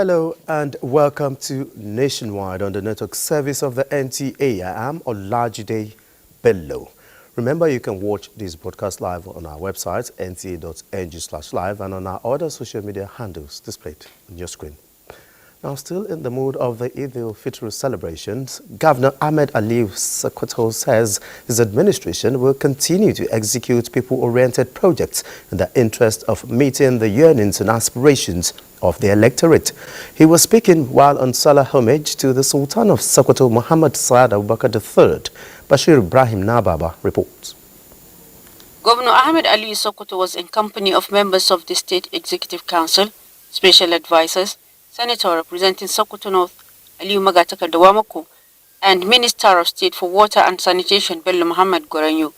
Hello and welcome to Nationwide on the network service of the NTA. I am Olajide Bello. Remember, you can watch this broadcast live on our website, nta.ng/live, and on our other social media handles displayed on your screen. Now, still in the mood of the Eid al-Fitr celebrations, Governor Ahmed Aliyu Sokoto says his administration will continue to execute people-oriented projects in the interest of meeting the yearnings and aspirations of the electorate. He was speaking while on Salah homage to the Sultan of Sokoto, Muhammad Saad Abubakar III. Bashir Ibrahim Nababa reports. Governor Ahmed Aliyu Sokoto was in company of members of the State Executive Council, special advisors, Senator representing Sokoto North, Aliyu Magatakar Dawamako, and Minister of State for Water and Sanitation, Bello Muhammad Goranyu.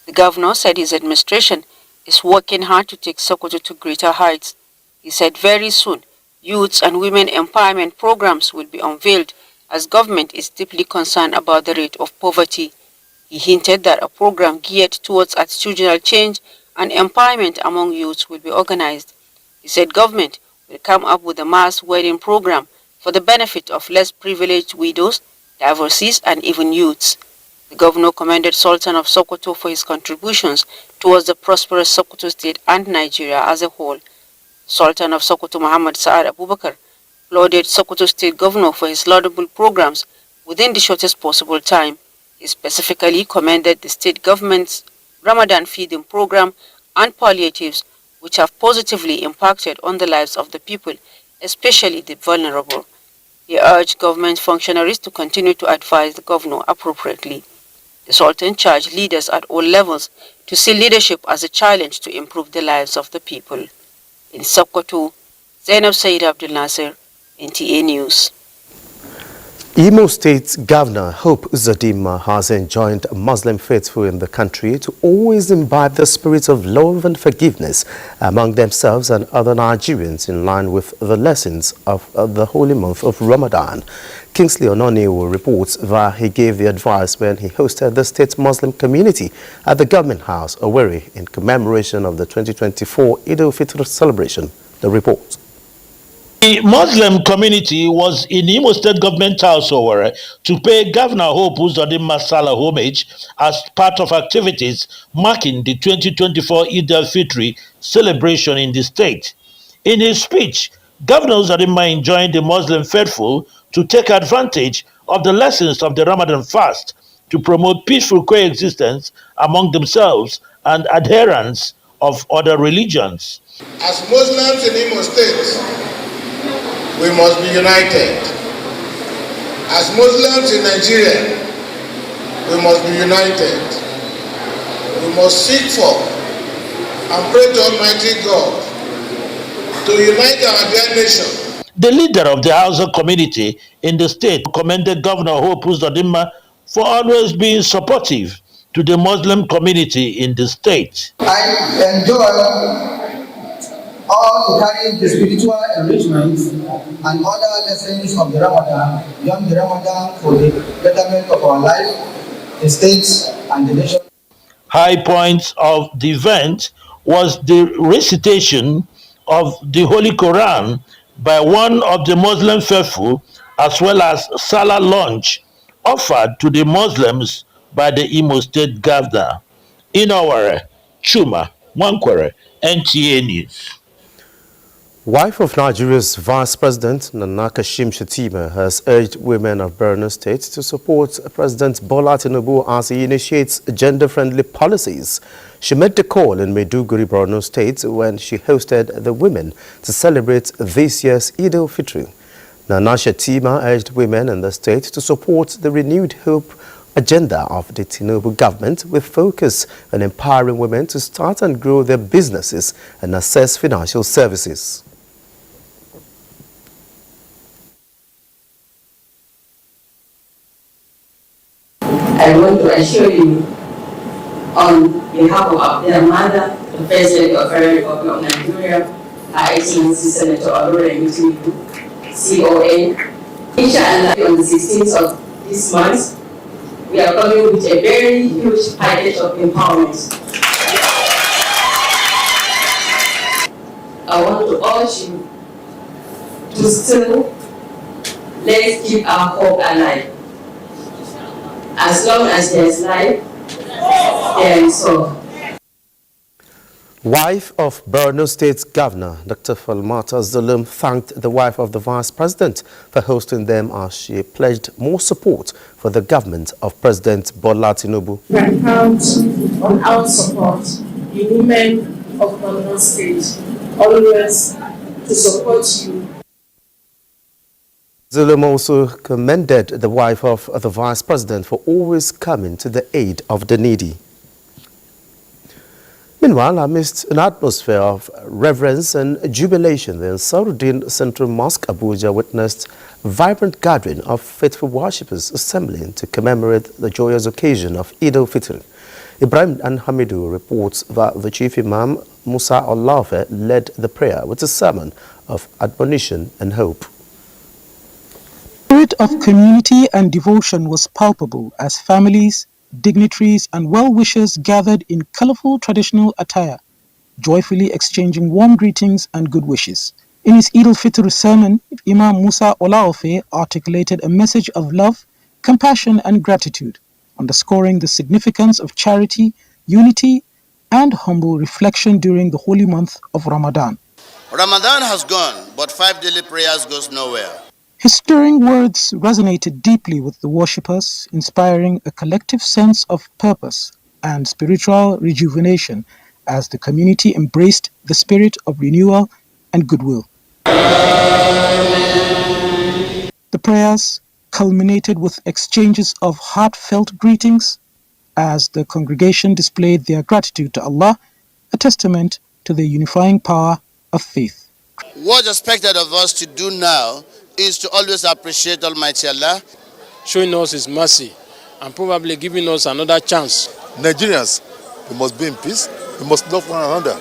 The governor said his administration is working hard to take Sokoto to greater heights. He said very soon, youths and women empowerment programs will be unveiled as government is deeply concerned about the rate of poverty. He hinted that a program geared towards attitudinal change and empowerment among youths will be organized. He said government will come up with a mass wedding program for the benefit of less privileged widows, divorcees, and even youths. The governor commended Sultan of Sokoto for his contributions towards the prosperous Sokoto state and Nigeria as a whole. Sultan of Sokoto Muhammad Saad Abubakar lauded Sokoto State Governor for his laudable programs within the shortest possible time. He specifically commended the state government's Ramadan feeding program and palliatives, which have positively impacted on the lives of the people, especially the vulnerable. He urged government functionaries to continue to advise the governor appropriately. The Sultan charged leaders at all levels to see leadership as a challenge to improve the lives of the people. In Sokoto, Zainab Said Abdul Nasser, NTA News. Imo State Governor Hope Uzodinma has enjoined Muslim faithful in the country to always imbibe the spirit of love and forgiveness among themselves and other Nigerians in line with the lessons of the holy month of Ramadan. Kingsley Ononiwo reports that he gave the advice when he hosted the state Muslim community at the Government House, Owerri, in commemoration of the 2024 Eid al-Fitr celebration. The report. The Muslim community was in Imo State Government House Owerri to pay Governor Hope Uzodinma Salah homage as part of activities marking the 2024 Eid al-Fitr celebration in the state. In his speech, Governor Uzodinma enjoined the Muslim faithful to take advantage of the lessons of the Ramadan fast to promote peaceful coexistence among themselves and adherents of other religions. As Muslims in Imo State, we must be united. As Muslims in Nigeria, we must be united. We must seek for and pray to Almighty God to unite our dear nation. The leader of the Hausa community in the state commended Governor Hope Uzodinma for always being supportive to the Muslim community in the state. I enjoy all carrying the spiritual enrichment and other lessons of the Ramadan, beyond the Ramadan, for the betterment of our life, the state, and the nation. High points of the event was the recitation of the Holy Quran by one of the Muslim faithful, as well as Salah lunch offered to the Muslims by the Imo State Governor. In our Chuma Wankwere, NTA News. Wife of Nigeria's Vice President Nana Kashim Shettima has urged women of Borno State to support President Bola Tinubu as he initiates gender-friendly policies. She made the call in Maiduguri, Borno State, when she hosted the women to celebrate this year's Eid al-Fitr. Nana Shettima urged women in the state to support the renewed hope agenda of the Tinubu government, with focus on empowering women to start and grow their businesses and access financial services. I want to assure you, on behalf of their mother, the First Lady of the Federal Republic of Nigeria, Her Excellency Senator Alora Yutibu, CON, inshallah, on the 16th of this month, we are coming with a very huge package of empowerment. I want to urge you to still let's keep our hope alive. As long as there is life, there is hope. Wife of Borno State Governor Dr. Falmata Zulum thanked the wife of the Vice President for hosting them as she pledged more support for the government of President Bola Tinubu. We can count on our support, the women of Borno State, always to support you. Zulum also commended the wife of the Vice President for always coming to the aid of the needy. Meanwhile, amidst an atmosphere of reverence and jubilation, the Ansarudeen Central Mosque, Abuja, witnessed a vibrant gathering of faithful worshippers assembling to commemorate the joyous occasion of Eid al-Fitr. Ibrahim and Hamidu reports that the Chief Imam, Musa Olafe, led the prayer with a sermon of admonition and hope. The spirit of community and devotion was palpable as families, dignitaries and well-wishers gathered in colorful traditional attire, joyfully exchanging warm greetings and good wishes. In his Eid al-Fitr sermon, Imam Musa Olaofe articulated a message of love, compassion and gratitude, underscoring the significance of charity, unity and humble reflection during the holy month of Ramadan. Ramadan has gone, but 5 daily prayers goes nowhere. His stirring words resonated deeply with the worshippers, inspiring a collective sense of purpose and spiritual rejuvenation as the community embraced the spirit of renewal and goodwill. The prayers culminated with exchanges of heartfelt greetings as the congregation displayed their gratitude to Allah, a testament to the unifying power of faith. What's expected of us to do now is to always appreciate Almighty Allah, showing us His mercy and probably giving us another chance. Nigerians, we must be in peace, we must love one another.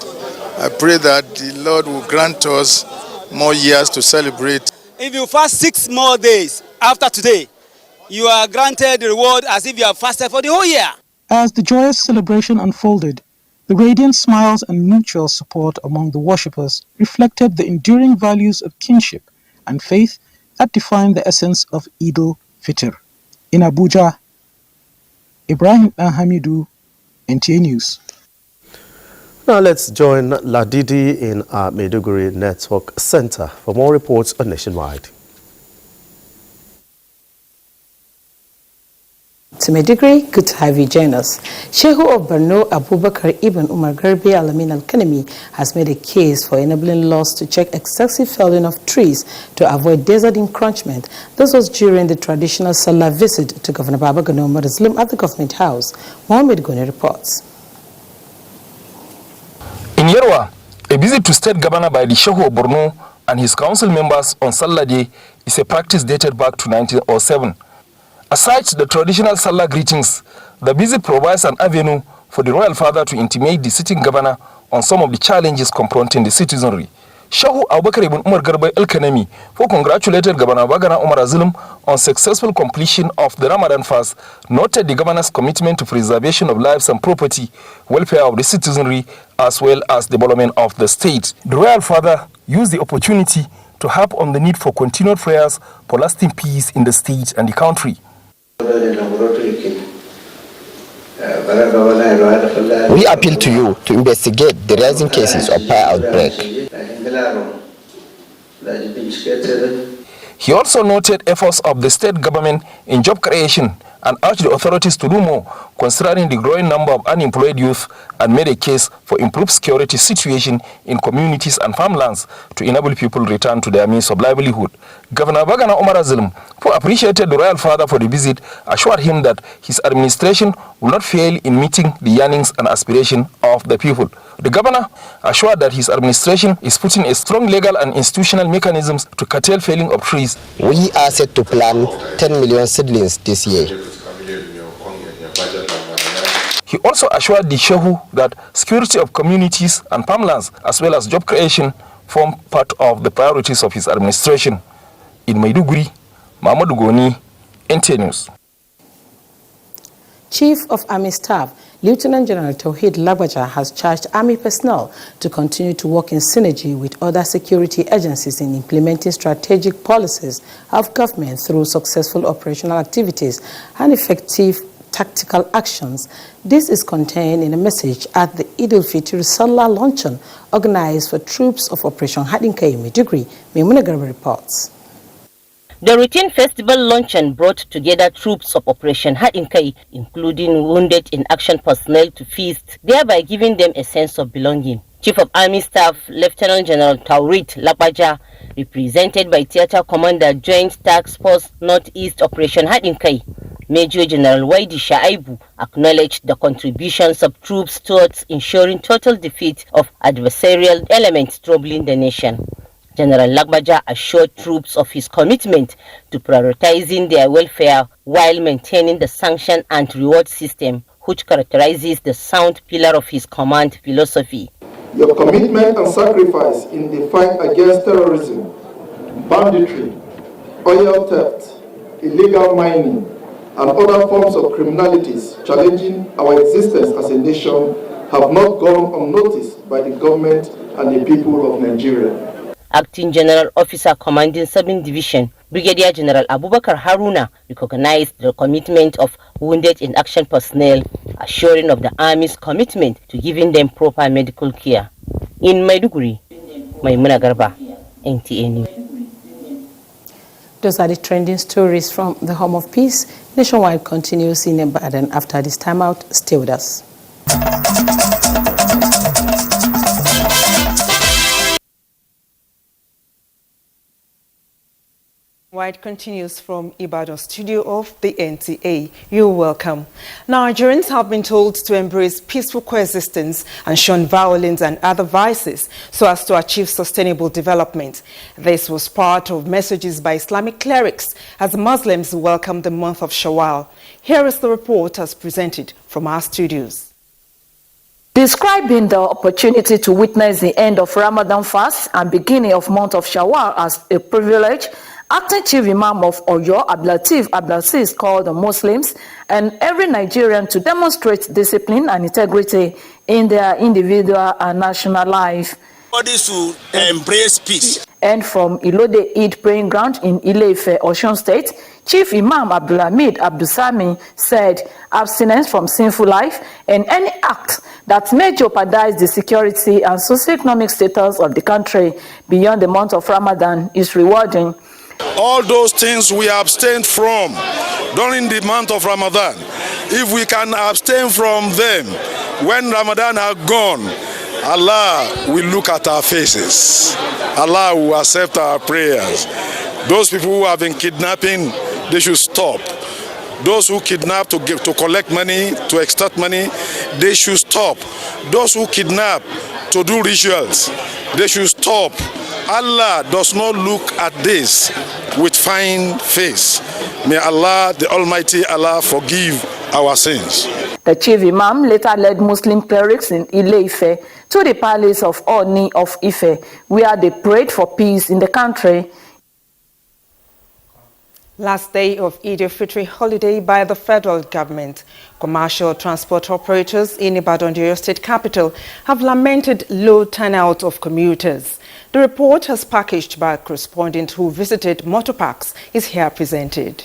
I pray that the Lord will grant us more years to celebrate. If you fast 6 more days after today, you are granted the reward as if you have fasted for the whole year. As the joyous celebration unfolded, the radiant smiles and mutual support among the worshippers reflected the enduring values of kinship and faith that define the essence of Eid al-Fitr. In Abuja, Ibrahim and Hamidu, NTA News. Now let's join Ladidi in our Maiduguri Network Center for more reports on Nationwide. To Maiduguri, good to have you join us. Sheikh of Borno, Abubakar Ibn Umar Garbi Alamin Al-Kanemi has made a case for enabling laws to check excessive felling of trees to avoid desert encroachment. This was during the traditional Salah visit to Governor Babagana Umar Muslim at the Government House. Mohammed Goni reports. In Yerwa, a visit to State Governor by the Sheikh of Borno and his council members on Salah Day is a practice dated back to 1907. Aside the traditional Salah greetings, the visit provides an avenue for the royal father to intimate the sitting governor on some of the challenges confronting the citizenry. Shehu Abubakar Ibn Umar Garba El-Kanemi congratulated Governor Bagana Umar Zulum on successful completion of the Ramadan fast, noted the governor's commitment to preservation of lives and property, welfare of the citizenry, as well as development of the state. The royal father used the opportunity to harp on the need for continued prayers for lasting peace in the state and the country. We appeal to you to investigate the rising cases of fire outbreak. He also noted efforts of the state government in job creation and urged the authorities to do more concerning the growing number of unemployed youth and made a case for improved security situation in communities and farmlands to enable people return to their means of livelihood. Governor Bagana Umar Zulum, who appreciated the royal father for the visit, assured him that his administration will not fail in meeting the yearnings and aspirations of the people. The governor assured that his administration is putting a strong legal and institutional mechanisms to curtail felling of trees. We are set to plant 10 million seedlings this year. He also assured the Shehu that security of communities and farmlands as well as job creation form part of the priorities of his administration. In Maiduguri, Mahmoud Goni, NTA News. Chief of Army Staff Lieutenant General Tawhid Lagbaja has charged Army personnel to continue to work in synergy with other security agencies in implementing strategic policies of government through successful operational activities and effective tactical actions. This is contained in a message at the Eid al-Fitr Salah luncheon organized for troops of Operation Hadinka in Maiduguri. Maimuna Garba reports. The routine festival luncheon brought together troops of Operation Hadinkai, including wounded in action personnel, to feast, thereby giving them a sense of belonging. Chief of Army Staff Lieutenant General Taurit Lapaja, represented by Theatre Commander Joint Task Force Northeast Operation Hadinkai, Major General Waidi Shaibu, acknowledged the contributions of troops towards ensuring total defeat of adversarial elements troubling the nation. General Lagbaja assured troops of his commitment to prioritizing their welfare while maintaining the sanction and reward system, which characterizes the sound pillar of his command philosophy. Your commitment and sacrifice in the fight against terrorism, banditry, oil theft, illegal mining, and other forms of criminalities challenging our existence as a nation have not gone unnoticed by the government and the people of Nigeria. Acting General Officer Commanding 7th Division, Brigadier General Abubakar Haruna, recognized the commitment of wounded in action personnel, assuring of the Army's commitment to giving them proper medical care. In Maiduguri, Maimuna Garba, NTA News. Those are the trending stories from the Home of Peace. Nationwide continues in Ibadan after this timeout. Stay with us. Wide continues from Ibadan studio of the NTA. You're welcome. Nigerians have been told to embrace peaceful coexistence and shun violence and other vices so as to achieve sustainable development. This was part of messages by Islamic clerics as Muslims welcome the month of Shawwal. Here is the report as presented from our studios. Describing the opportunity to witness the end of Ramadan fast and beginning of month of Shawwal as a privilege, Acting Chief Imam of Oyo, Abdulaziz called on Muslims and every Nigerian to demonstrate discipline and integrity in their individual and national life. Bodies to embrace peace. And from Ilode Eid praying ground in Ile-Ife, Osun State, Chief Imam Abdulhamid Abdusami said abstinence from sinful life and any act that may jeopardize the security and socio-economic status of the country beyond the month of Ramadan is rewarding. All those things we abstained from during the month of Ramadan, if we can abstain from them when Ramadan has gone, Allah will look at our faces. Allah will accept our prayers. Those people who have been kidnapping, they should stop. Those who kidnap to collect money, to extort money, they should stop. Those who kidnap to do rituals, they should stop. Allah does not look at this with fine face. May Allah, the Almighty Allah, forgive our sins. The Chief Imam later led Muslim clerics in Ile-Ife to the palace of Oni of Ife, where they prayed for peace in the country. Last day of Eid al-Fitr holiday by the federal government. Commercial transport operators in Ibadan, the Oyo State capital, have lamented low turnout of commuters. The report, as packaged by a correspondent who visited motor parks, is here presented.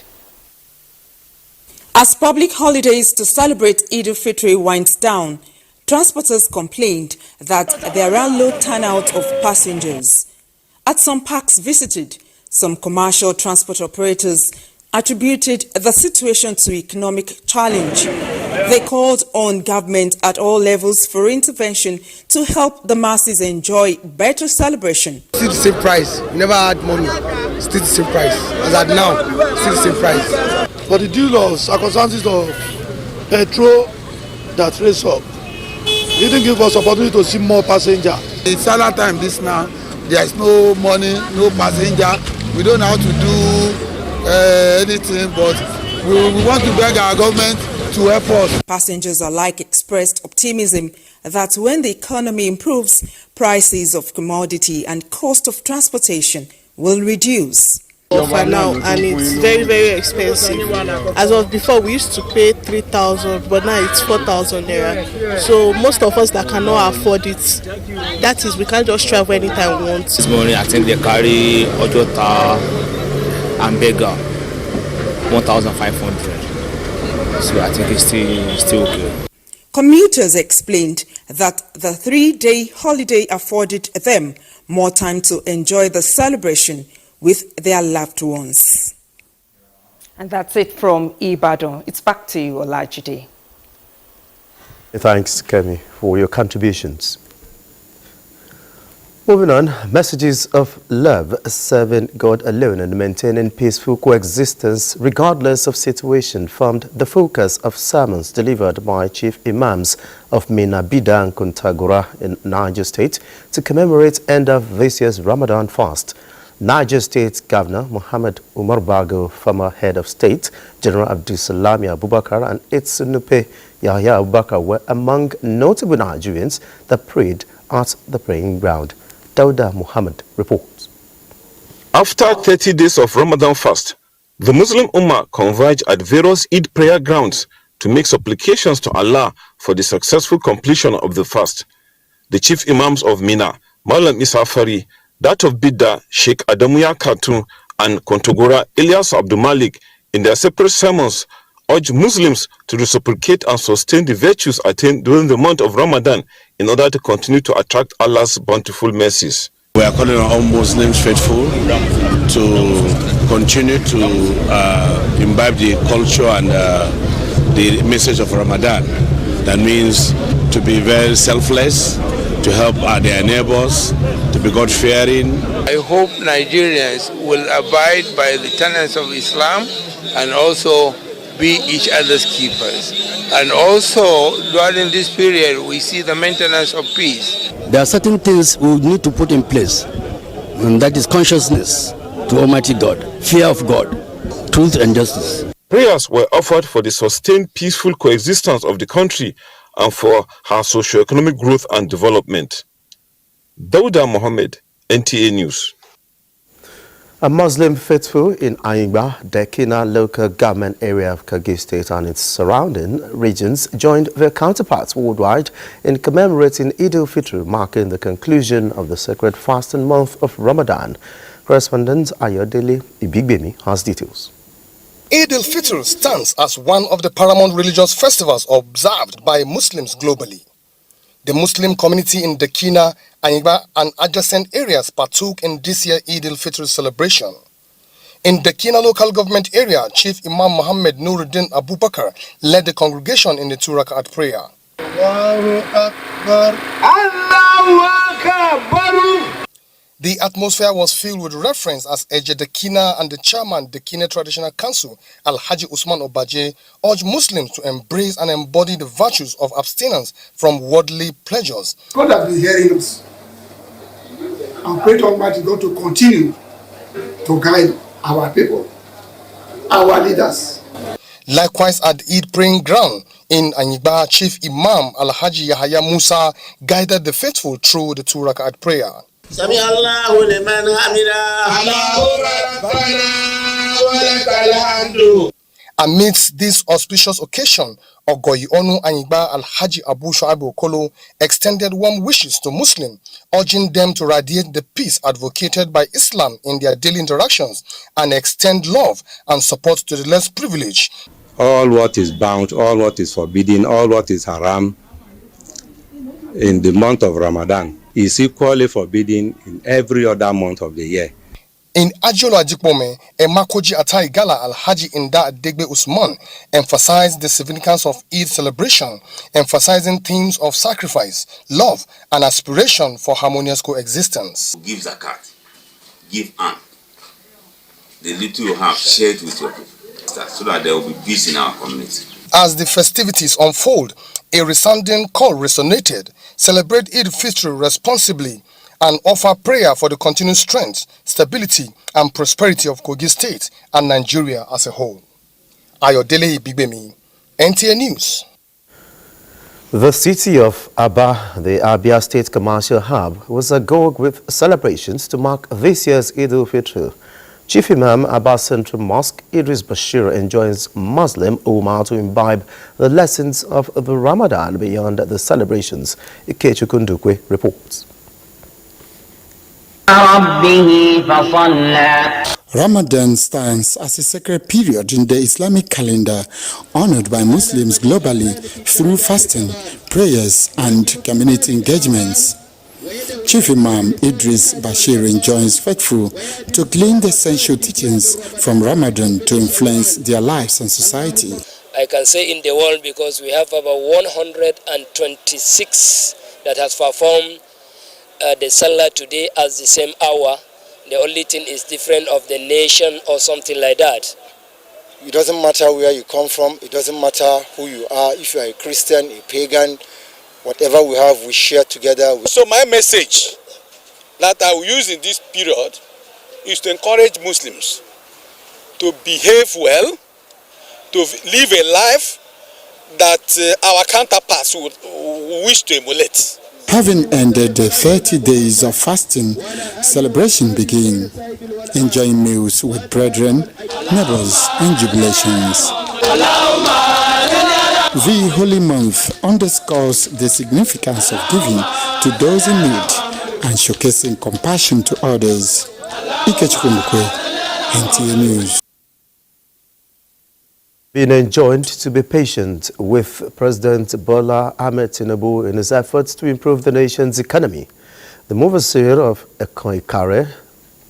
As public holidays to celebrate Eid al-Fitr winds down, transporters complained that there are low turnout of passengers. At some parks visited, some commercial transport operators attributed the situation to economic challenge. They called on government at all levels for intervention to help the masses enjoy better celebration. Still the same price. We never had money. Still the same price. As at now, still the same price. But the due of circumstances of petrol that raised up, it didn't give us opportunity to see more passengers. It's Salah time this now. There is no money, no passenger. We don't know how to do anything, but we want to beg our government to help us. Passengers alike expressed optimism that when the economy improves, prices of commodity and cost of transportation will reduce. For now, and it's very, very expensive. As of before, we used to pay 3,000, but now it's 4,000 naira. So most of us that cannot afford it, that is, we can't just travel anytime we want. This morning, I think they carry Ojota and Bega 1,500. So I think it's still okay. Commuters explained that the 3-day holiday afforded them more time to enjoy the celebration with their loved ones. And that's it from Ibadan. It's back to you, Olajide. Thanks, Kemi, for your contributions. Moving on, messages of love, serving God alone and maintaining peaceful coexistence regardless of situation formed the focus of sermons delivered by chief imams of Mina, Bida and Kontagora in Niger State to commemorate end of this year's Ramadan fast. Niger State Governor Muhammad Umar Bago, former head of state, General Abdulsalami Abubakar and Itsunupe Yahya Abubakar were among notable Nigerians that prayed at the praying ground. Dauda Muhammad reports. After 30 days of Ramadan fast, the Muslim Ummah converge at various Eid prayer grounds to make supplications to Allah for the successful completion of the fast. The chief imams of Mina, Malam Isafari, that of Bidda, Sheikh Adamuya Khatun, and Kontagora, Ilyas Abdul Malik, in their separate sermons, urge Muslims to reciprocate and sustain the virtues attained during the month of Ramadan in order to continue to attract Allah's bountiful mercies. We are calling on all Muslims faithful to continue to imbibe the culture and the message of Ramadan. That means to be very selfless, to help their neighbors, to be God-fearing. I hope Nigerians will abide by the tenets of Islam and also be each other's keepers. And also, during this period, we see the maintenance of peace. There are certain things we need to put in place, and that is consciousness to Almighty God, fear of God, truth and justice. Prayers were offered for the sustained peaceful coexistence of the country and for her socio-economic growth and development. Dauda Mohammed, NTA News. A Muslim faithful in Ayingba, Dekina local government area of Kogi State and its surrounding regions joined their counterparts worldwide in commemorating Eid al-Fitr, marking the conclusion of the sacred fasting month of Ramadan. Correspondent Ayodele Ibigbemi has details. Eid al-Fitr stands as one of the paramount religious festivals observed by Muslims globally. The Muslim community in Dekina, Ayingba and adjacent areas partook in this year's Eid al-Fitr celebration. In Dekina local government area, Chief Imam Muhammad Nuruddin Abubakar led the congregation in the 2 Rak'at prayer. Allahu Akbar. Allahu Akbar. The atmosphere was filled with reference as Eje Dekina and the chairman Dekina Traditional Council, Alhaji Usman Obaje, urged Muslims to embrace and embody the virtues of abstinence from worldly pleasures. God has been hearing us, and pray to Almighty God to continue to guide our people, our leaders. Likewise, at Eid praying ground in Ayingba, Chief Imam Alhaji Yahya Musa guided the faithful through the 2 Rak'at prayer. Sami Allahu liman hamida. Allahu rabbana wa lakal hamdu. Amidst this auspicious occasion, Ogoyi Onu Ayingba Alhaji Abu Shuaib Okolo extended warm wishes to Muslims, urging them to radiate the peace advocated by Islam in their daily interactions and extend love and support to the less privileged. All what is bound, all what is forbidden, all what is haram in the month of Ramadan is equally forbidden in every other month of the year. In Ajolo Ajikpome, Emakoji Atai Gala Alhaji Inda Adegbe Usman emphasized the significance of Eid celebration, emphasizing themes of sacrifice, love, and aspiration for harmonious coexistence. Give zakat, give alms. The little you have, share it with your people, so that there will be peace in our community. As the festivities unfold, a resounding call resonated: celebrate Eid al-Fitr responsibly and offer prayer for the continued strength, stability, and prosperity of Kogi State and Nigeria as a whole. Ayodele Ibigbemi, NTA News. The city of Aba, the Abia State Commercial Hub, was agog with celebrations to mark this year's Eid al-Fitr. Chief Imam Abbas Central Mosque Idris Bashir enjoins Muslim Ummah to imbibe the lessons of the Ramadan beyond the celebrations. Ikechu Kundukwe reports. Ramadan stands as a sacred period in the Islamic calendar, honored by Muslims globally through fasting, prayers, and community engagements. Chief Imam Idris Bashir enjoins faithful to glean the essential teachings from Ramadan to influence their lives and society. I can say in the world because we have about 126 that has performed the Salah today as the same hour. The only thing is different of the nation or something like that. It doesn't matter where you come from. It doesn't matter who you are. If you are a Christian, a pagan, whatever we have, we share together. So my message that I will use in this period is to encourage Muslims to behave well, to live a life that our counterparts would wish to emulate. Having ended the 30 days of fasting, celebration began, enjoying meals with brethren, neighbors, and jubilations. The holy month underscores the significance of giving to those in need and showcasing compassion to others. Ikechukwumukwe, NTA News. Being enjoined to be patient with President Bola Ahmed Tinubu in his efforts to improve the nation's economy. The Movasir of Ekoikare,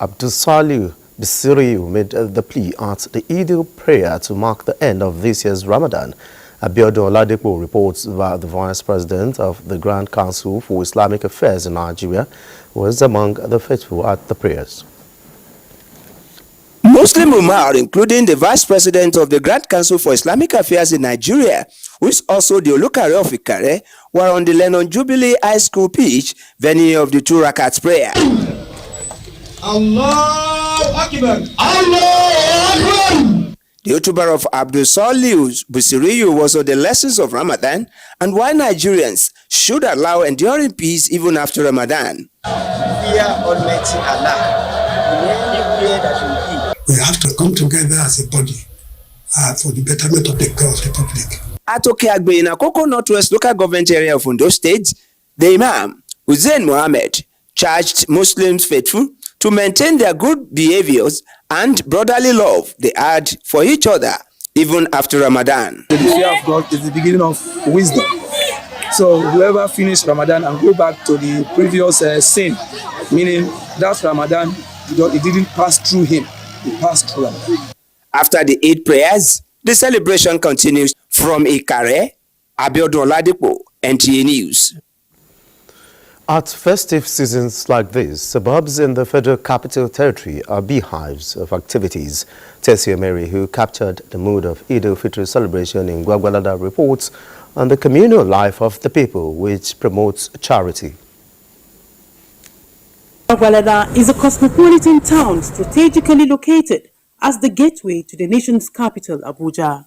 Abdulsaliu Bisiriu, made the plea at the Eid prayer to mark the end of this year's Ramadan. Abiodun Oladipo reports that the Vice President of the Grand Council for Islamic Affairs in Nigeria was among the faithful at the prayers. Muslim Ummah, including the Vice President of the Grand Council for Islamic Affairs in Nigeria, who is also the Olukare of Ikare, were on the Lennon Jubilee High School pitch, venue of the 2 Rakats prayer. Allahu Akbar! Allahu Akbar! The YouTuber of Abdulsaliu Busiriyu was on the lessons of Ramadan and why Nigerians should allow enduring peace even after Ramadan. Fear Almighty Allah. We have to come together as a body for the betterment of the public. At Okeagbe in Akoko Northwest local government area of Ondo State, the Imam, Hussein Mohammed, charged Muslims faithful to maintain their good behaviors and brotherly love they had for each other even after Ramadan. The fear of God is the beginning of wisdom. So whoever finished Ramadan and go back to the previous sin, meaning that Ramadan, it didn't pass through him. It passed through Ramadan. After the 8 prayers, the celebration continues. From Ikare, Abiodun Oladipo, NTA News. At festive seasons like this, suburbs in the Federal Capital Territory are beehives of activities. Tessia Mary, who captured the mood of Eid al-Fitr celebration in Gwagwalada, reports on the communal life of the people, which promotes charity. Gwagwalada is a cosmopolitan town strategically located as the gateway to the nation's capital, Abuja.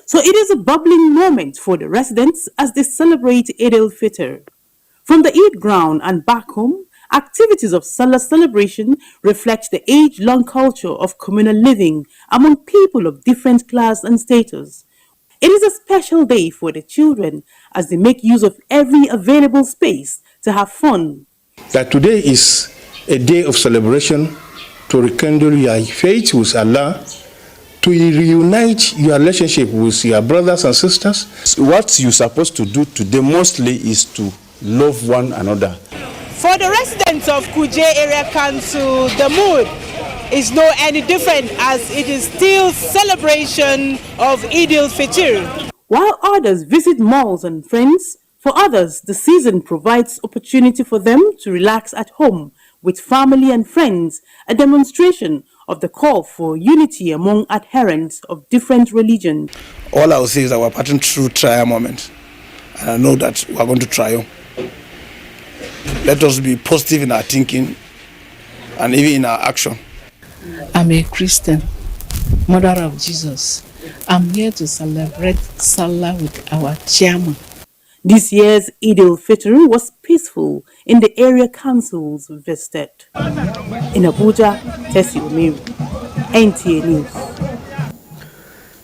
So it is a bubbling moment for the residents as they celebrate Eid al-Fitr. From the Eid ground and back home, activities of Salah celebration reflect the age-long culture of communal living among people of different class and status. It is a special day for the children as they make use of every available space to have fun. That today is a day of celebration to rekindle your faith with Allah, to reunite your relationship with your brothers and sisters. What you're supposed to do today mostly is to love one another. For the residents of Kuje Area Council, the mood is no any different as it is still celebration of Eid al-Fitr. While others visit malls and friends, for others the season provides opportunity for them to relax at home with family and friends, a demonstration of the call for unity among adherents of different religions. All I will say is that we're passing through trial moment, and I know that we're going to triumph. Let us be positive in our thinking and even in our action. I'm a Christian, mother of Jesus. I'm here to celebrate Salah with our chairman. This year's Eid al-Fitr was peaceful in the area councils visited. In Abuja, Tessie Umiru, NTA News.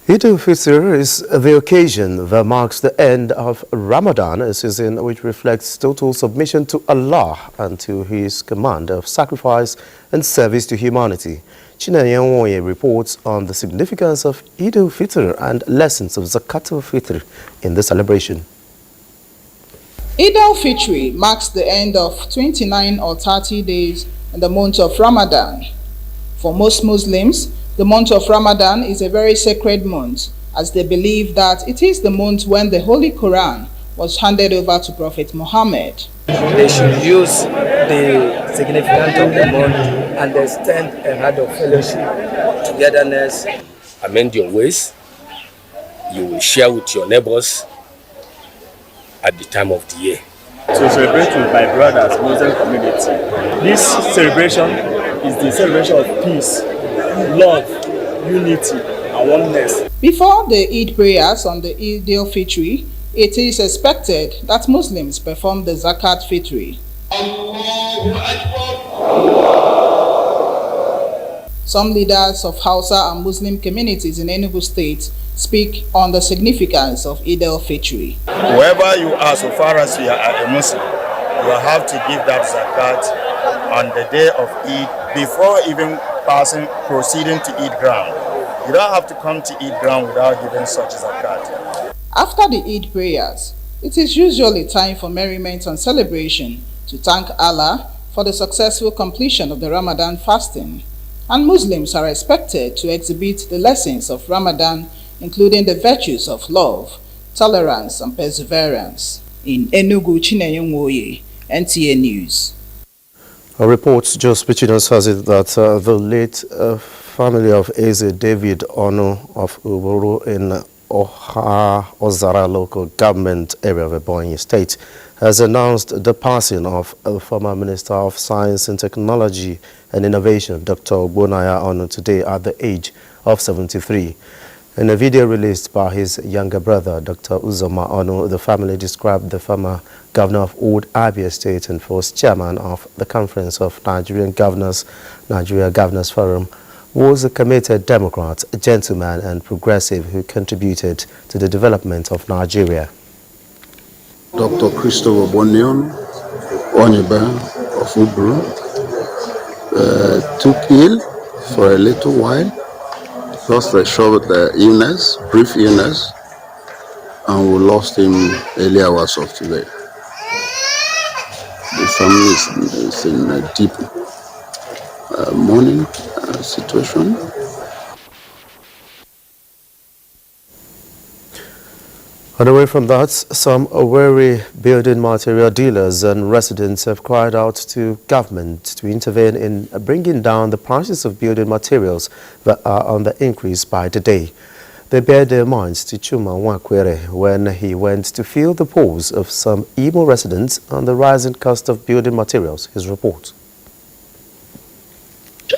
Eid al-Fitr is the occasion that marks the end of Ramadan, a season which reflects total submission to Allah and to His command of sacrifice and service to humanity. Chinenye reports on the significance of Eid al-Fitr and lessons of Zakat al-Fitr in the celebration. Eid al-Fitr marks the end of 29 or 30 days in the month of Ramadan. For most Muslims, the month of Ramadan is a very sacred month, as they believe that it is the month when the Holy Quran was handed over to Prophet Muhammad. They should use the significance of the month and extend a heart of fellowship, togetherness. Amend your ways. You will share with your neighbors at the time of the year. To celebrate with my brothers, Muslim community. This celebration is the celebration of peace, love, unity, and oneness. Before the Eid prayers on the Eid al-Fitr, it is expected that Muslims perform the Zakat Fitri. Some leaders of Hausa and Muslim communities in Enugu State speak on the significance of Eid al-Fitr. Whoever you are, so far as you are a Muslim, you have to give that zakat on the day of Eid before even proceeding to Eid ground. You don't have to come to Eid ground without giving such zakat. After the Eid prayers, it is usually time for merriment and celebration to thank Allah for the successful completion of the Ramadan fasting. And Muslims are expected to exhibit the lessons of Ramadan, including the virtues of love, tolerance, and perseverance. In Enugu, Chinenye, NTA News. A report just reaching us has it that the late family of Eze David Ono of Uburu in Ozara local government area of Ebonyi State has announced the passing of the former Minister of Science and Technology and Innovation, Dr. Ogbonaya Ono, today at the age of 73. In a video released by his younger brother, Dr. Uzoma Ono, the family described the former governor of Old Abia State and first chairman of the Conference of Nigerian Governors, Nigeria Governors Forum, was a committed Democrat, a gentleman and progressive who contributed to the development of Nigeria. Dr. Christopher Bonion Oniba of Ubru took ill for a little while, lost a short illness, brief illness, and we lost him early hours of today. The family is in a deep mourning situation. And away from that, some wary building material dealers and residents have cried out to government to intervene in bringing down the prices of building materials that are on the increase by the day. They bared their minds to Chuma Nwakwere when he went to feel the pulse of some Imo residents on the rising cost of building materials. His report.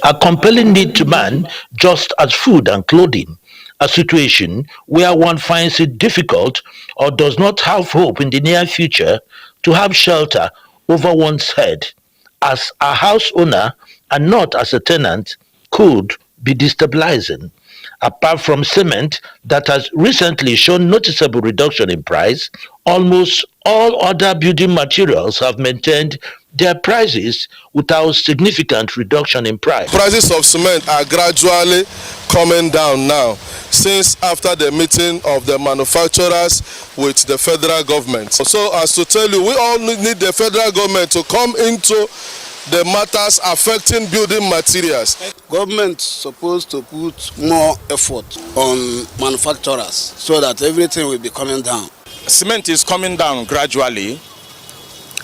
A compelling need to man just as food and clothing, a situation where one finds it difficult or does not have hope in the near future to have shelter over one's head as a house owner and not as a tenant could be destabilizing. Apart from cement that has recently shown noticeable reduction in price, almost all other building materials have maintained their prices without significant reduction in price. Prices of cement are gradually coming down now, since after the meeting of the manufacturers with the federal government. So as to tell you, we all need the federal government to come into the matters affecting building materials. Government supposed to put more effort on manufacturers so that everything will be coming down. Cement is coming down gradually.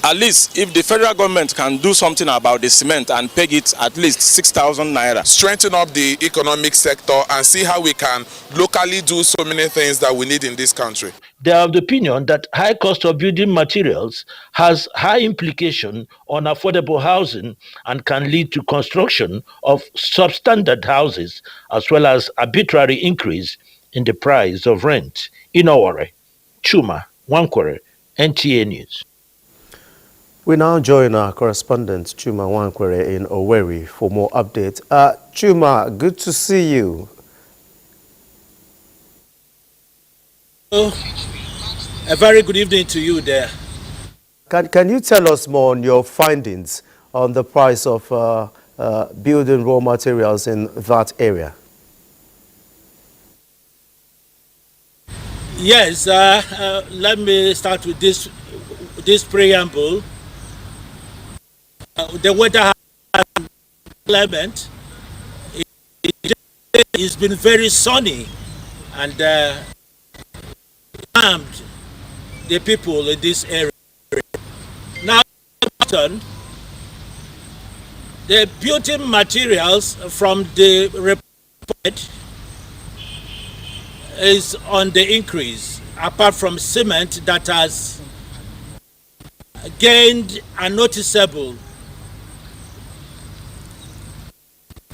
At least if the federal government can do something about the cement and peg it at least 6,000 naira. Strengthen up the economic sector and see how we can locally do so many things that we need in this country. They are of the opinion that high cost of building materials has high implication on affordable housing and can lead to construction of substandard houses as well as arbitrary increase in the price of rent. In Owore, Chuma Nwakwere, NTA News. We now join our correspondent, Chuma Wankwere in Owerri, for more updates. Chuma, good to see you. A very good evening to you there. Can you tell us more on your findings on the price of building raw materials in that area? Yes, let me start with this preamble. The weather climate it's been very sunny and harmed the people in this area. Now, the building materials from the report is on the increase, apart from cement that has gained a noticeable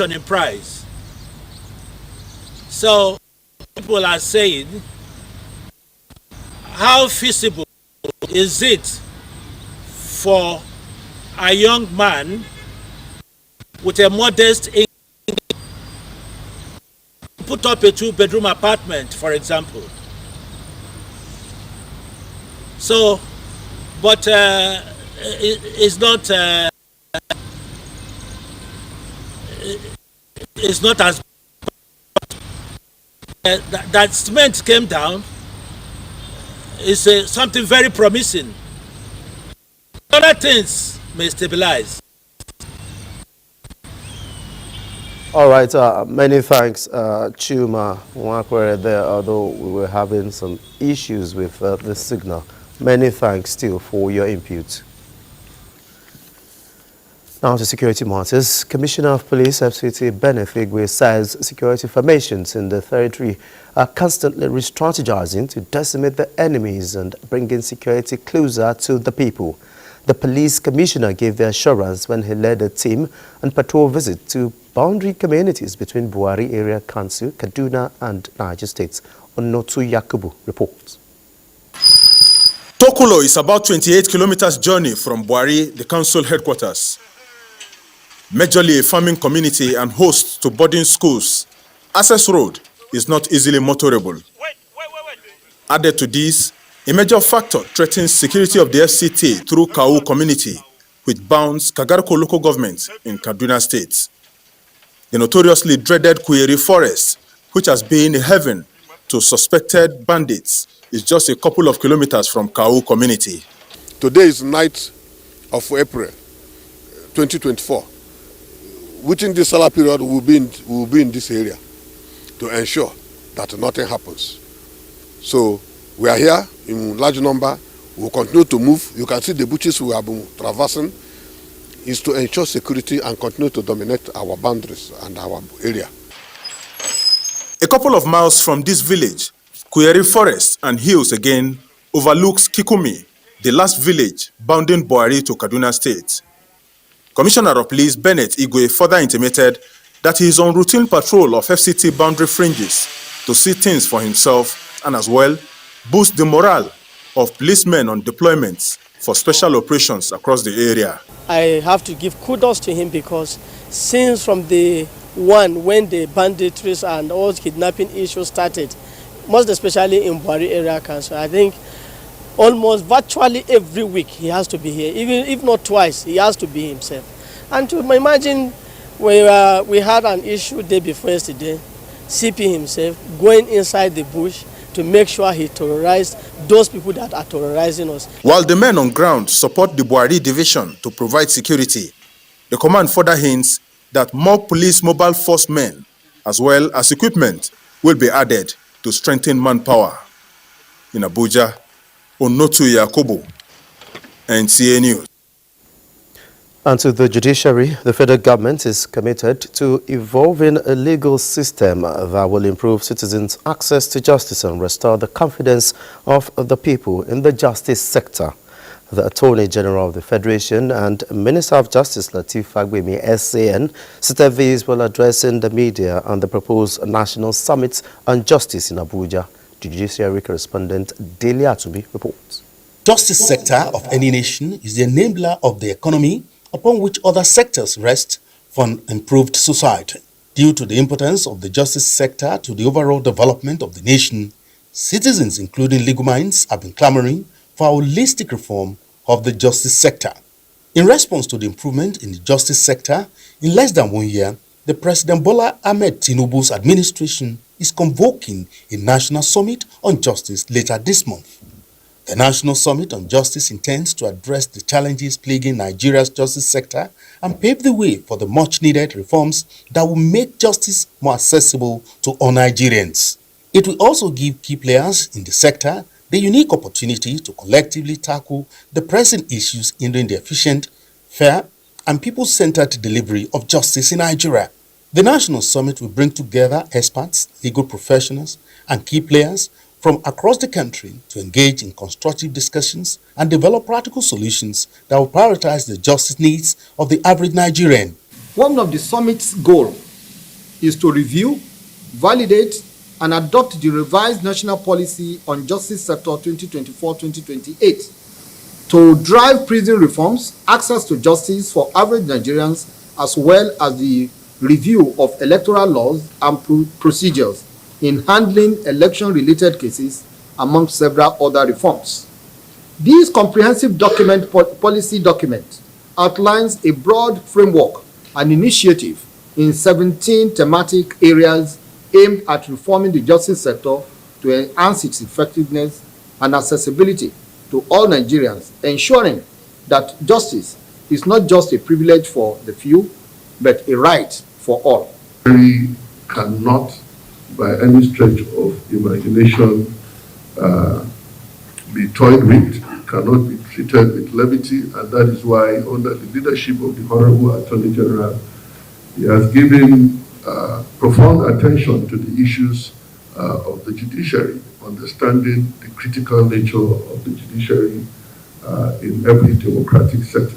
in price. So people are saying, how feasible is it for a young man with a modest income to put up a 2-bedroom apartment, for example? So, but it's not as that cement came down is something very promising. Other things may stabilize. All right, many thanks, Chuma Wankwere there, although we were having some issues with the signal. Many thanks still for your input. Now to security matters. Commissioner of Police FCT Benefigwe says security formations in the territory are constantly re-strategizing to decimate the enemies and bringing security closer to the people. The police commissioner gave the assurance when he led a team on patrol visit to boundary communities between Buhari Area Council, Kaduna and Niger States. Onotu Yakubu reports. Tokulo is about 28 kilometers journey from Buhari, the council headquarters. Majorly a farming community and host to boarding schools, access road is not easily motorable. Added to this, a major factor threatens security of the FCT through Kawu community, which bounds Kagarko local government in Kaduna State. The notoriously dreaded Kuyeri Forest, which has been a haven to suspected bandits, is just a couple of kilometers from Kawu community. Today is 9th of April 2024. Within this solar period, we will be in this area to ensure that nothing happens. So we are here in large number. We will continue to move. You can see the bushes we have been traversing is to ensure security and continue to dominate our boundaries and our area. A couple of miles from this village, Kuyeri Forest and hills again overlooks Kikumi, the last village bounding Buhari to Kaduna State. Commissioner of Police Bennett Igwe further intimated that he is on routine patrol of FCT boundary fringes to see things for himself and as well boost the morale of policemen on deployments for special operations across the area. I have to give kudos to him because since from the one when the banditries and all kidnapping issues started, most especially in Buhari Area Council, I think almost virtually every week he has to be here, even if not twice, he has to be himself. And to imagine we had an issue day before yesterday, CP himself going inside the bush to make sure he terrorized those people that are terrorizing us. While the men on ground support the Buhari division to provide security, the command further hints that more police mobile force men as well as equipment will be added to strengthen manpower. In Abuja, Onotu Yakubu, NTA News. And to the judiciary, the federal government is committed to evolving a legal system that will improve citizens' access to justice and restore the confidence of the people in the justice sector. The Attorney General of the Federation and Minister of Justice Lateef Fagbemi SAN stated these while addressing the media on the proposed National Summit on Justice in Abuja. Judiciary correspondent Delia Atubi reports. Justice sector of any nation is the enabler of the economy upon which other sectors rest for an improved society. Due to the importance of the justice sector to the overall development of the nation, citizens, including legal minds, have been clamoring for a holistic reform of the justice sector. In response to the improvement in the justice sector, in less than 1 year, the President Bola Ahmed Tinubu's administration is convoking a national summit on justice later this month. The National Summit on Justice intends to address the challenges plaguing Nigeria's justice sector and pave the way for the much-needed reforms that will make justice more accessible to all Nigerians. It will also give key players in the sector the unique opportunity to collectively tackle the pressing issues hindering the efficient, fair, and people-centered delivery of justice in Nigeria. The National Summit will bring together experts, legal professionals, and key players from across the country to engage in constructive discussions and develop practical solutions that will prioritize the justice needs of the average Nigerian. One of the summit's goals is to review, validate, and adopt the revised national policy on justice sector 2024-2028 to drive prison reforms, access to justice for average Nigerians, as well as the review of electoral laws and procedures in handling election-related cases, among several other reforms. This comprehensive policy document outlines a broad framework and initiative in 17 thematic areas aimed at reforming the justice sector to enhance its effectiveness and accessibility to all Nigerians, ensuring that justice is not just a privilege for the few, but a right for all. We cannot, by any stretch of imagination, be toyed with, cannot be treated with levity, and that is why, under the leadership of the Honorable Attorney General, he has given profound attention to the issues of the judiciary, understanding the critical nature of the judiciary in every democratic sector.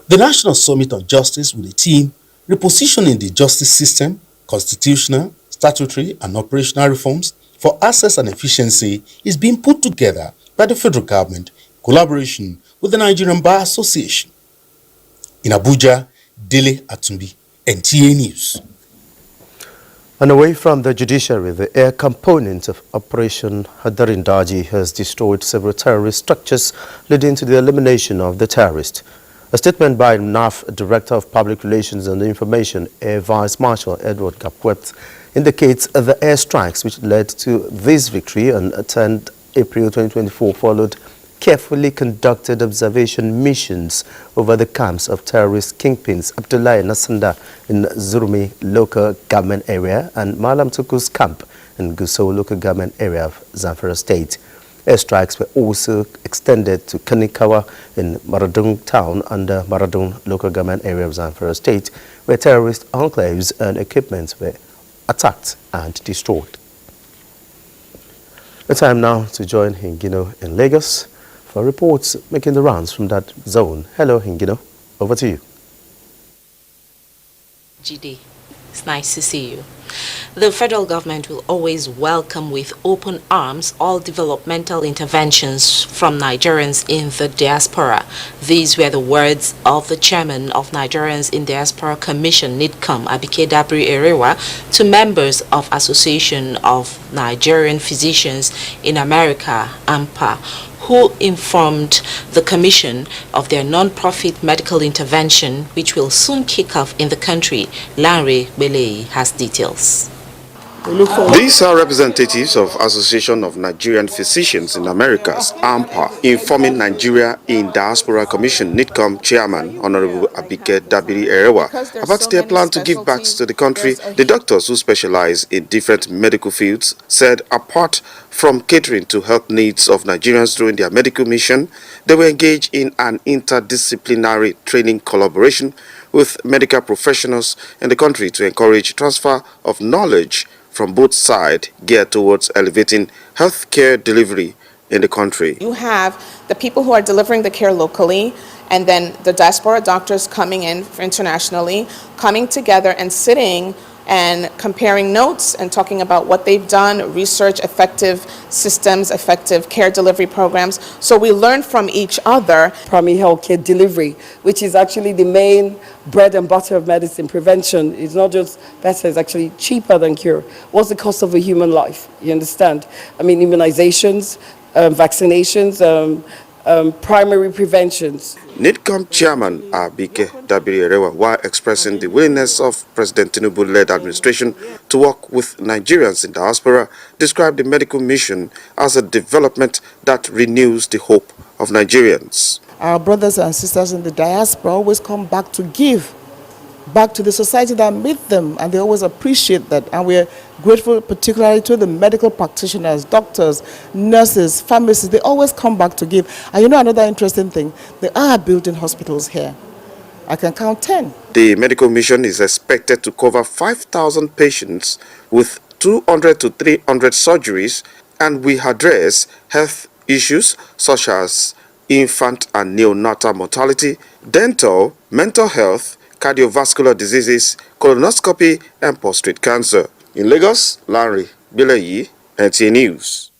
The National Summit on Justice with a theme repositioning the justice system, constitutional, statutory and operational reforms for access and efficiency is being put together by the federal government in collaboration with the Nigerian Bar Association. In Abuja, Dele Atumbi, NTA News. And away from the judiciary, the air component of Operation Hadarindaji has destroyed several terrorist structures, leading to the elimination of the terrorists. A statement by NAF Director of Public Relations and Information, Air Vice Marshal Edward Gapwet, indicates the airstrikes which led to this victory on 10 April 2024 followed carefully conducted observation missions over the camps of terrorist kingpins Abdullahi Nasanda in Zurmi local government area and Malam Tuku's camp in Gusau local government area of Zamfara State. Airstrikes were also extended to Kanikawa in Maradun town under Maradun local government area of Zamfara State, where terrorist enclaves and equipment were attacked and destroyed. It's time now to join Hingino in Lagos for reports making the rounds from that zone. Hello, Hingino. Over to you. GD, it's nice to see you. The federal government will always welcome with open arms all developmental interventions from Nigerians in the diaspora. These were the words of the chairman of Nigerians in Diaspora Commission, NIDCOM, Abike Dabri Erewa, to members of Association of Nigerian Physicians in America, AMPA, who informed the commission of their non-profit medical intervention, which will soon kick off in the country. Lanre Belei has details. These are representatives of Association of Nigerian Physicians in Americas, AMPA, informing Nigeria in Diaspora Commission, NIDCOM Chairman, Honorable Abike Dabiri Erewa, about their plan to give back to the country. The doctors who specialize in different medical fields said apart from catering to health needs of Nigerians during their medical mission, they were engaged in an interdisciplinary training collaboration with medical professionals in the country to encourage transfer of knowledge from both sides geared towards elevating healthcare delivery in the country. You have the people who are delivering the care locally, and then the diaspora doctors coming in internationally, coming together and sitting and comparing notes and talking about what they've done, research effective systems, effective care delivery programs. So we learn from each other. Primary health care delivery, which is actually the main bread and butter of medicine. Prevention is not just better, it's actually cheaper than cure. What's the cost of a human life? You understand? I mean, immunizations, vaccinations, primary preventions. NIDCOM Chairman Abike Dabiri, while expressing the willingness of President Tinubu-led administration to work with Nigerians in diaspora, described the medical mission as a development that renews the hope of Nigerians. Our brothers and sisters in the diaspora always come back to give back to the society that made them, and they always appreciate that, and we're grateful particularly to the medical practitioners, doctors, nurses, pharmacists. They always come back to give. And you know another interesting thing, they are building hospitals here. I can count 10. The medical mission is expected to cover 5,000 patients with 200 to 300 surgeries, and we address health issues such as infant and neonatal mortality, dental, mental health, cardiovascular diseases, colonoscopy, and prostate cancer. In Lagos, Larry Bilayi, NTA News.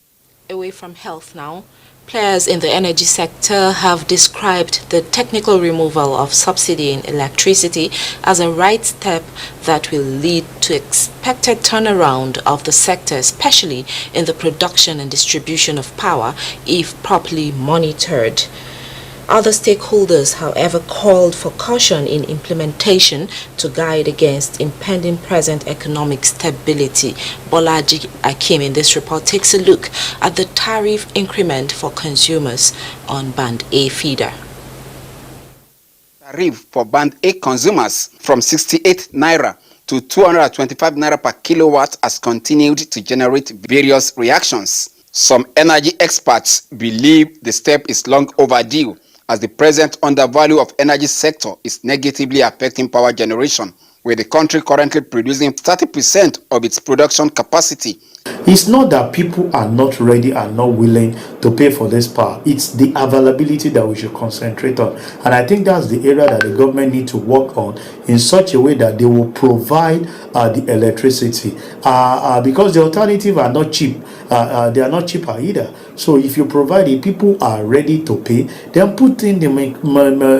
Away from health now, players in the energy sector have described the technical removal of subsidy in electricity as a right step that will lead to expected turnaround of the sector, especially in the production and distribution of power, if properly monitored. Other stakeholders, however, called for caution in implementation to guide against impending present economic stability. Bolaji Akim in this report takes a look at the tariff increment for consumers on Band A feeder. Tariff for Band A consumers from 68 naira to 225 naira per kilowatt has continued to generate various reactions. Some energy experts believe the step is long overdue, as the present undervalue of energy sector is negatively affecting power generation, with the country currently producing 30% of its production capacity. It's not that people are not ready and not willing to pay for this power. It's the availability that we should concentrate on. And I think that's the area that the government needs to work on in such a way that they will provide the electricity. Because the alternative are not cheap. They are not cheaper either. So if you provide it, people are ready to pay, then put in the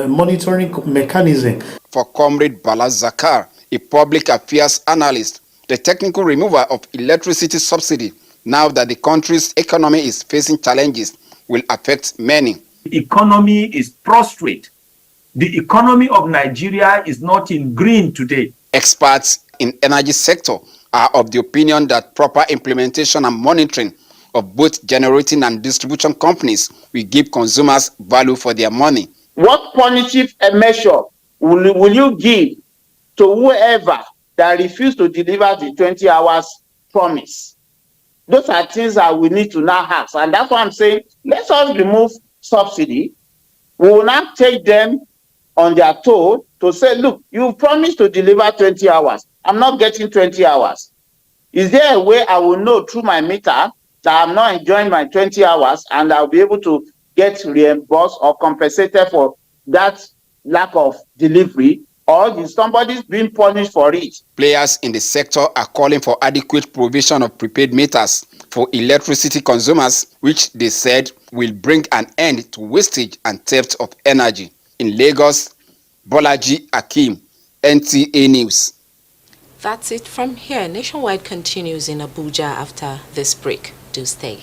monitoring mechanism. For Comrade Bala Zakar, a public affairs analyst, the technical removal of electricity subsidy, now that the country's economy is facing challenges, will affect many. The economy is prostrate. The economy of Nigeria is not in green today. Experts in energy sector are of the opinion that proper implementation and monitoring of both generating and distribution companies will give consumers value for their money. What punitive measure will you give to whoever that refuse to deliver the 20 hours promise? Those are things that we need to now ask. And that's why I'm saying, let us remove subsidy. We will not take them on their toe to say, look, you promised to deliver 20 hours. I'm not getting 20 hours. Is there a way I will know through my meter that I'm not enjoying my 20 hours and I'll be able to get reimbursed or compensated for that lack of delivery? Or is somebody being punished for it? Players in the sector are calling for adequate provision of prepaid meters for electricity consumers, which they said will bring an end to wastage and theft of energy. In Lagos, Bolaji Akim, NTA News. That's it from here. Nationwide continues in Abuja after this break. Do stay.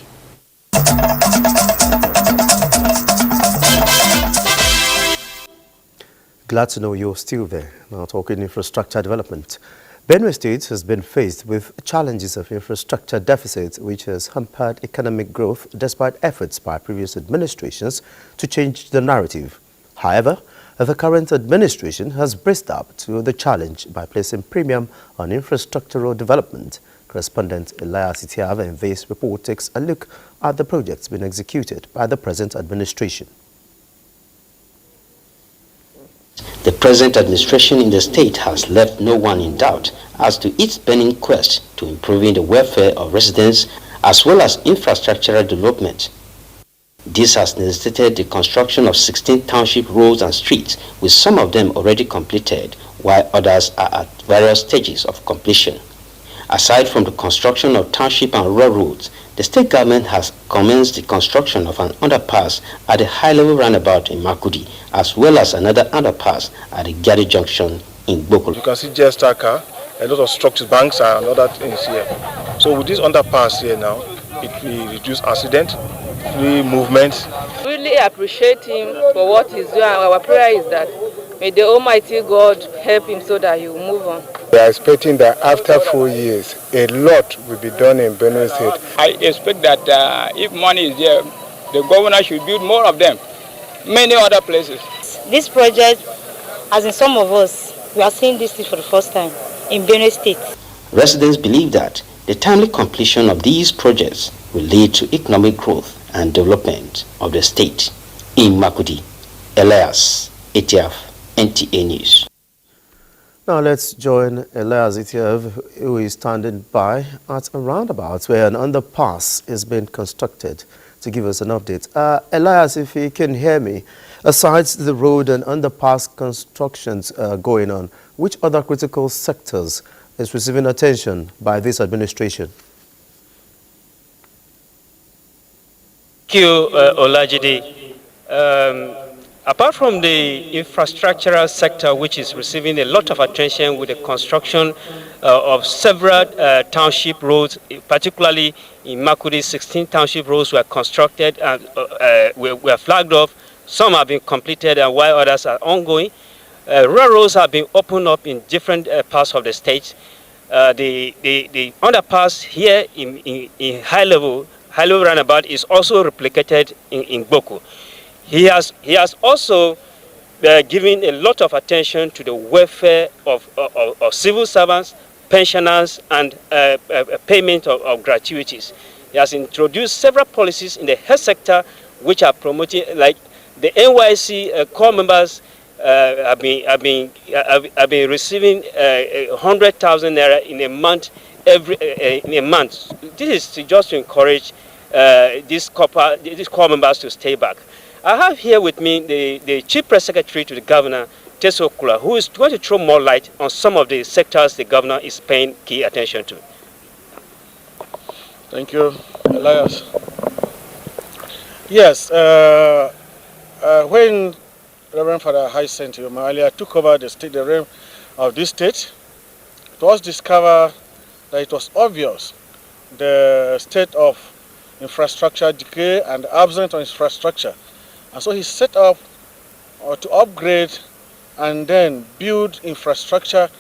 Glad to know you're still there. Now talking infrastructure development. Benue State has been faced with challenges of infrastructure deficit, which has hampered economic growth despite efforts by previous administrations to change the narrative. However, the current administration has braced up to the challenge by placing premium on infrastructural development. Correspondent Elias Itiava in this report takes a look at the projects being executed by the present administration. The present administration in the state has left no one in doubt as to its burning quest to improving the welfare of residents as well as infrastructural development. This has necessitated the construction of 16 township roads and streets, with some of them already completed, while others are at various stages of completion. Aside from the construction of township and rural roads, the state government has commenced the construction of an underpass at the high-level roundabout in Makudi, as well as another underpass at the Gari Junction in Boko. You can see Jestaka, a lot of structures, banks and other things here. So with this underpass here now, it will reduce accident, free movement. Really appreciate him for what he's doing. Our prayer is that may the Almighty God help him so that he will move on. We are expecting that after 4 years, a lot will be done in Benue State. I expect that if money is there, the governor should build more of them, many other places. This project, as in some of us, we are seeing this for the first time in Benue State. Residents believe that the timely completion of these projects will lead to economic growth and development of the state. In Makudi, Elias, ATF, NTA News. Now let's join Elias Itiav, who is standing by at a roundabout where an underpass is being constructed, to give us an update. Elias, if you can hear me, aside the road and underpass constructions going on, which other critical sectors is receiving attention by this administration? Thank you, Olajide. Apart from the infrastructural sector, which is receiving a lot of attention with the construction of several township roads, particularly in Makudi, 16 township roads were constructed and were flagged off. Some have been completed and while others are ongoing. Rural roads have been opened up in different parts of the state. The underpass here in high-level roundabout is also replicated in Boko. He has also given a lot of attention to the welfare of civil servants, pensioners, and payment of gratuities. He has introduced several policies in the health sector which are promoting, like the NYC core members have been receiving 100,000 naira in a month in a month. This is just to encourage these core members to stay back. I have here with me the Chief Press Secretary to the Governor, Teso Kula, who is going to throw more light on some of the sectors the Governor is paying key attention to. Thank you, Elias. Yes, when Reverend Father Hyacinth earlier took over the realm of this state, it was discovered that it was obvious the state of infrastructure decay and the absence of infrastructure. And so he set up to upgrade and then build infrastructure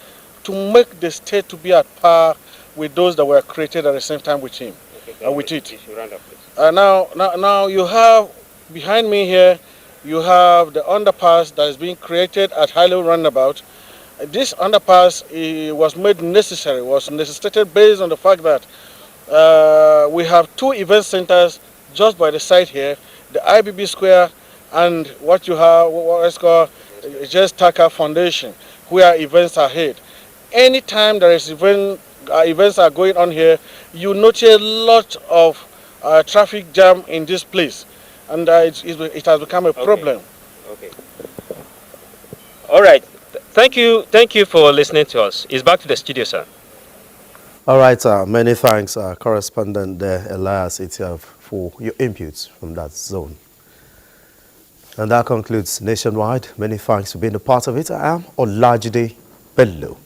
to make the state to be at par with those that were created at the same time with him, with it. Now you have, behind me here, you have the underpass that is being created at High-Level Roundabout. This underpass was made necessary, was necessitated based on the fact that we have two event centers just by the side here, the IBB Square and what you have, what is called Just Taka Foundation, where events are held. Anytime there is events are going on here, you notice a lot of traffic jam in this place, and it has become a problem. Okay. All right. Thank you for listening to us. It's back to the studio, sir. All right, many thanks, correspondent there, Elias Itiav, for your inputs from that zone. And that concludes Nationwide. Many thanks for being a part of it. I am Olajide Bello.